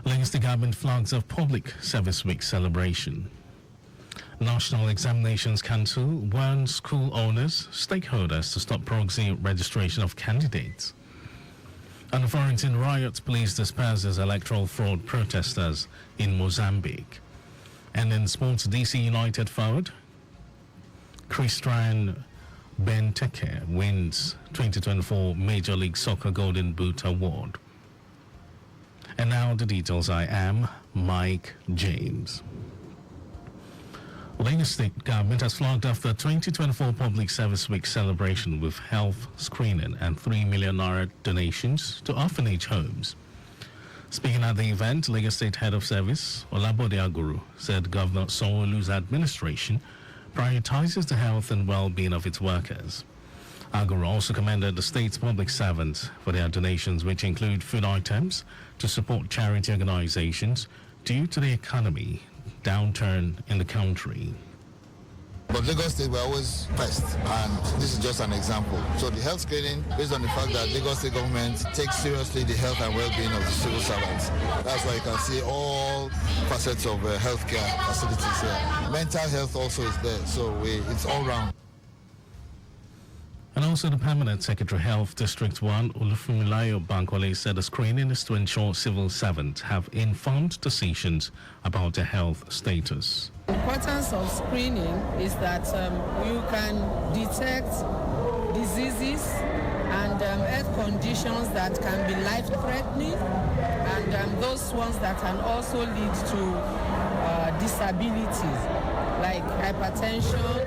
Lagos State Government flags of Public Service Week celebration. National Examinations Council warns school owners, stakeholders to stop proxy registration of candidates. And the Florentine riots, police disperses electoral fraud protesters in Mozambique. And in sports, DC United forward Christian Benteke wins 2024 Major League Soccer Golden Boot Award. And now the details. I am Mike James. Lagos State Government has flagged off the 2024 Public Service Week celebration with health screening and 3 million naira donations to orphanage homes. Speaking at the event, Lagos State Head of Service Olabode Aguru said Governor Sanwo-Olu's administration prioritizes the health and well-being of its workers. Aguru also commended the state's public servants for their donations, which include food items to support charity organizations due to the economy downturn in the country. But Lagos State, we're always first, and this is just an example. So the health screening, based on the fact that Lagos State government takes seriously the health and well-being of the civil servants. That's why you can see all facets of healthcare facilities here. Mental health also is there, so it's all round. And also the Permanent Secretary Health District 1, Olufunmilayo Bankole, said the screening is to ensure civil servants have informed decisions about their health status. The importance of screening is that you can detect diseases and health conditions that can be life-threatening, and those ones that can also lead to disabilities like hypertension,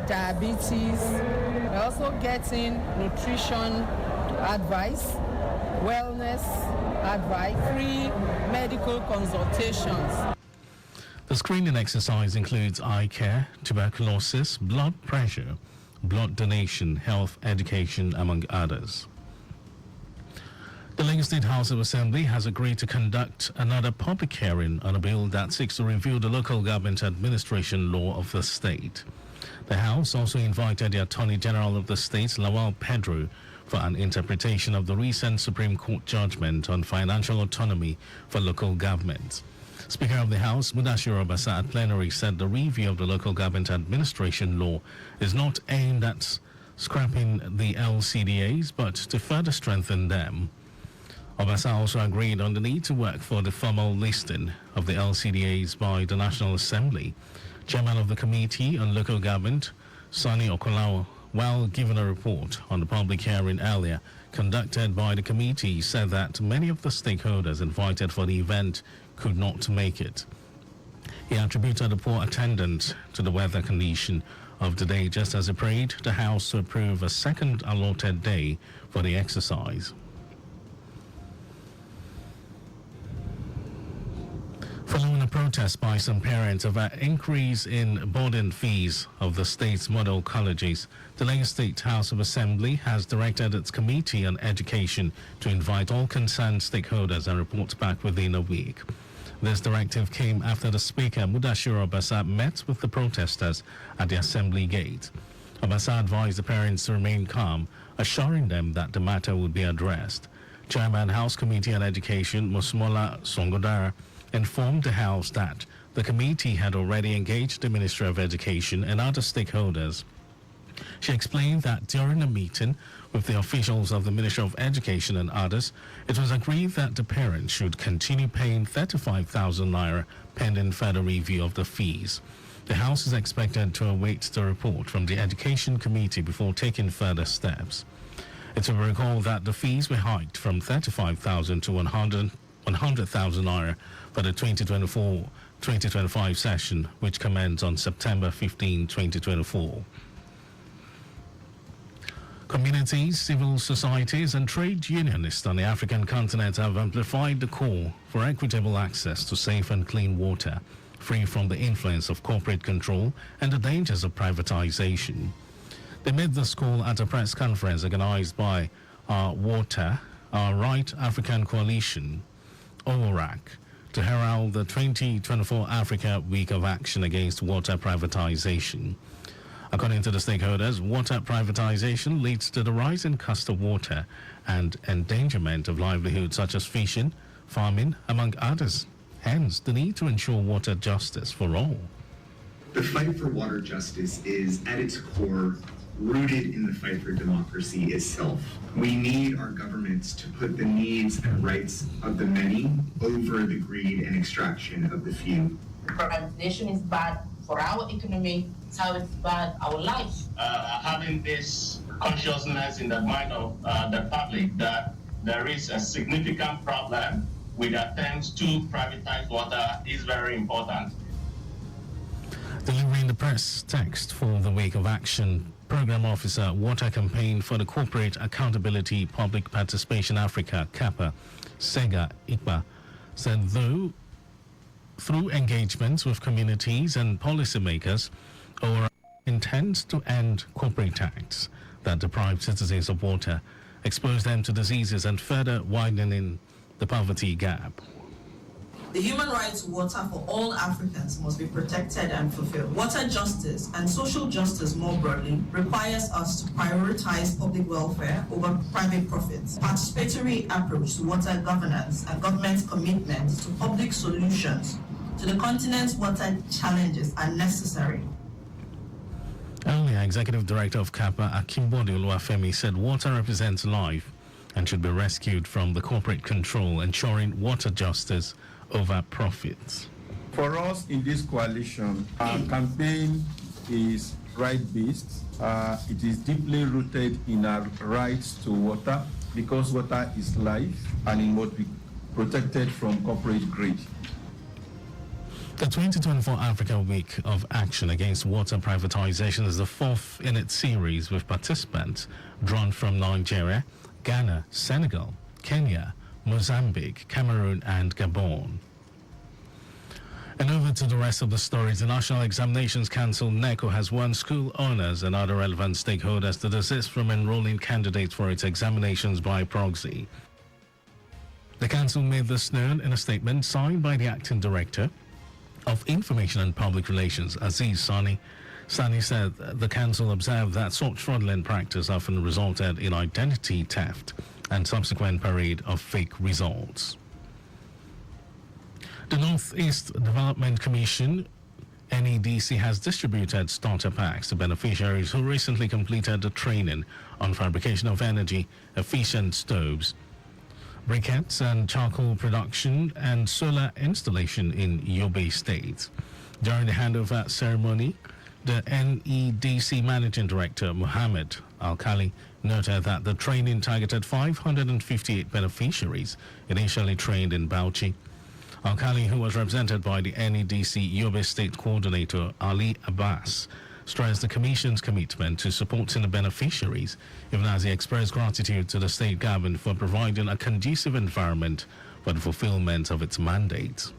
diabetes. We're also getting nutrition advice, wellness advice, free medical consultations. The screening exercise includes eye care, tuberculosis, blood pressure, blood donation, health education, among others. The Lagos State House of Assembly has agreed to conduct another public hearing on a bill that seeks to review the local government administration law of the state. The House also invited the Attorney General of the state, Lawal Pedro, for an interpretation of the recent Supreme Court judgment on financial autonomy for local governments. Speaker of the House, Mudashiru Obasa, at plenary said the review of the local government administration law is not aimed at scrapping the LCDAs, but to further strengthen them. Obasa also agreed on the need to work for the formal listing of the LCDAs by the National Assembly. Chairman of the Committee on Local Government, Sani Okolawo, while giving a report on the public hearing earlier conducted by the committee, said that many of the stakeholders invited for the event could not make it. He attributed the poor attendance to the weather condition of the day, just as he prayed the House to approve a second allotted day for the exercise. Following a protest by some parents over an increase in boarding fees of the state's model colleges, the Lagos State House of Assembly has directed its Committee on Education to invite all concerned stakeholders and report back within a week. This directive came after the Speaker, Mudashiru Obasa, met with the protesters at the Assembly gate. Obasa advised the parents to remain calm, assuring them that the matter would be addressed. Chairman House Committee on Education, Musmola Songodara, informed the House that the committee had already engaged the Ministry of Education and other stakeholders. She explained that during a meeting with the officials of the Ministry of Education and others, it was agreed that the parents should continue paying 35,000 naira pending further review of the fees. The House is expected to await the report from the Education Committee before taking further steps. It will be recalled that the fees were hiked from 35,000 to 100,000 naira for the 2024-2025 session, which commenced on September 15, 2024. Communities, civil societies, and trade unionists on the African continent have amplified the call for equitable access to safe and clean water, free from the influence of corporate control and the dangers of privatization. They made this call at a press conference organized by Our Water, Our Right African Coalition, ORAC, to herald the 2024 Africa Week of Action Against Water Privatization. According to the stakeholders, water privatization leads to the rise in cost of water and endangerment of livelihoods such as fishing, farming, among others. Hence, the need to ensure water justice for all. The fight for water justice is, at its core, rooted in the fight for democracy itself. We need our governments to put the needs and rights of the many over the greed and extraction of the few. Privatization is bad for our economy, it's how it's bad our lives. Having this consciousness in the mind of the public that there is a significant problem with attempts to privatize water is very important. Delivering the press text for the Week of Action, Program Officer, Water Campaign for the Corporate Accountability Public Participation Africa, CAPA, Sega Ikpa, said through engagements with communities and policymakers, ORA intends to end corporate tax that deprive citizens of water, expose them to diseases, and further widening the poverty gap. The human right to water for all Africans must be protected and fulfilled. Water justice and social justice more broadly requires us to prioritize public welfare over private profits. Participatory approach to water governance and government's commitment to public solutions to the continent's water challenges are necessary. Earlier, Executive Director of CAPA, Akimbode Oluwafemi, said water represents life and should be rescued from the corporate control, ensuring water justice over profits. For us in this coalition, our campaign is right-based. It is deeply rooted in our rights to water, because water is life and it must be protected from corporate greed. The 2024 Africa Week of Action Against Water Privatization is the fourth in its series, with participants drawn from Nigeria, Ghana, Senegal, Kenya, Mozambique, Cameroon, and Gabon. And over to the rest of the stories. The National Examinations Council, NECO, has warned school owners and other relevant stakeholders to desist from enrolling candidates for its examinations by proxy. The council made this known in a statement signed by the acting director of Information and Public Relations, Aziz Sani. Sani said the council observed that such fraudulent practice often resulted in identity theft and subsequent parade of fake results. The Northeast Development Commission, NEDC, has distributed starter packs to beneficiaries who recently completed the training on fabrication of energy-efficient stoves, briquettes and charcoal production, and solar installation in Yobe State. During the handover ceremony, the NEDC Managing Director, Mohammed Al-Khali, noted that the training targeted 558 beneficiaries initially trained in Bauchi. Al-Khali, who was represented by the NEDC Yobe State Coordinator Ali Abbas, stressed the Commission's commitment to supporting the beneficiaries, even as he expressed gratitude to the state government for providing a conducive environment for the fulfillment of its mandate.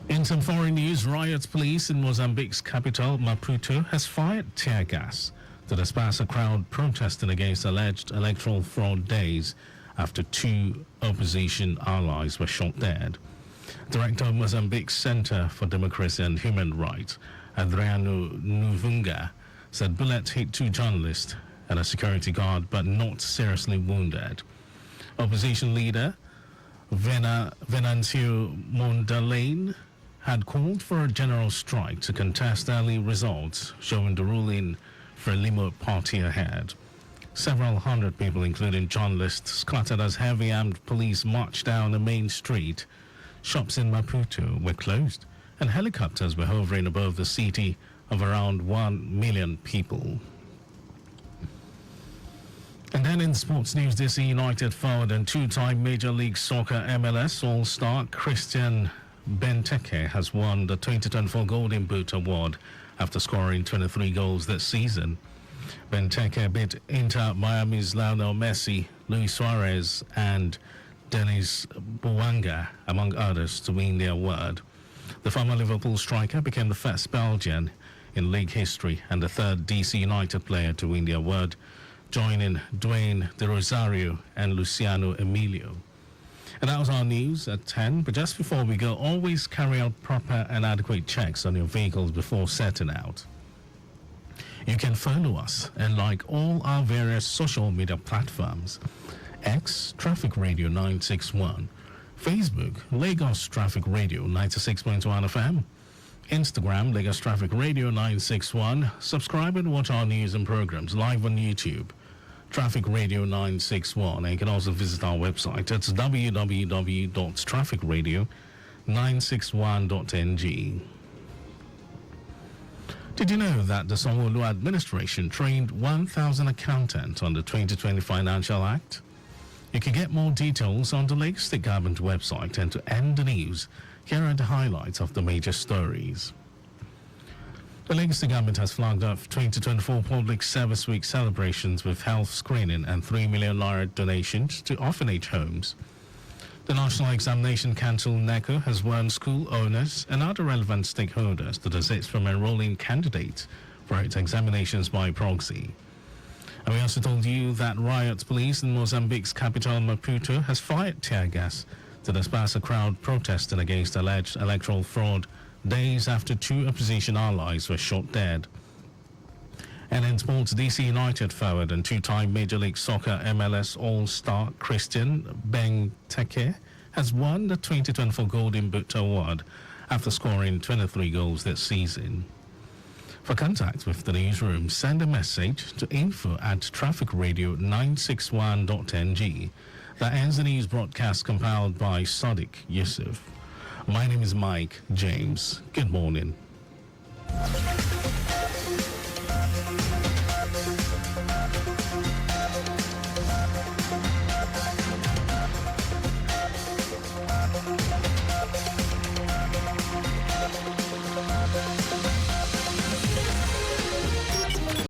In some foreign news, riot police in Mozambique's capital, Maputo, has fired tear gas to disperse a crowd protesting against alleged electoral fraud days after two opposition allies were shot dead. Director of Mozambique's Center for Democracy and Human Rights, Adriano Nuvunga, said bullets hit two journalists and a security guard, but not seriously wounded. Opposition leader Venancio Mondlane had called for a general strike to contest early results, showing the ruling Frelimo party ahead. Several hundred people, including journalists, scattered as heavy armed police marched down the main street. Shops in Maputo were closed, and helicopters were hovering above the city of around 1 million people. And then in sports news, DC United forward and two-time Major League Soccer MLS All-Star Christian Benteke has won the 2024 Golden Boot Award after scoring 23 goals this season. Benteke beat Inter Miami's Lionel Messi, Luis Suarez, and Dennis Bouanga, among others, to win the award. The former Liverpool striker became the first Belgian in league history and the third DC United player to win the award, joining Dwayne De Rosario and Luciano Emilio. And that was our news at 10. But just before we go, always carry out proper and adequate checks on your vehicles before setting out. You can follow us and like all our various social media platforms X, Traffic Radio 961. Facebook, Lagos Traffic Radio 96.1 FM. Instagram, Lagos Traffic Radio 961. Subscribe and watch our news and programs live on YouTube. Traffic Radio 961. And you can also visit our website. It's www.trafficradio961.ng. Did you know that the Sanwo-Olu administration trained 1,000 accountants on the 2020 Financial Act? You can get more details on the Lagos State Government website. And to end the news, here are the highlights of the major stories. The Lagos State Government has flagged off 2024 Public Service Week celebrations with health screening and 3 million naira donations to orphanage homes. The National Examination Council, NECO, has warned school owners and other relevant stakeholders to desist from enrolling candidates for its examinations by proxy. And we also told you that riot police in Mozambique's capital, Maputo, has fired tear gas to disperse a crowd protesting against alleged electoral fraud days after 2 opposition allies were shot dead. And in sports, DC United forward and 2-time Major League Soccer MLS All-Star Christian Benteke has won the 2024 Golden Boot Award after scoring 23 goals this season. For contact with the newsroom, send a message to info@trafficradio961.ng. That ends the news broadcast compiled by Sadiq Yusuf. My name is Mike James. Good morning.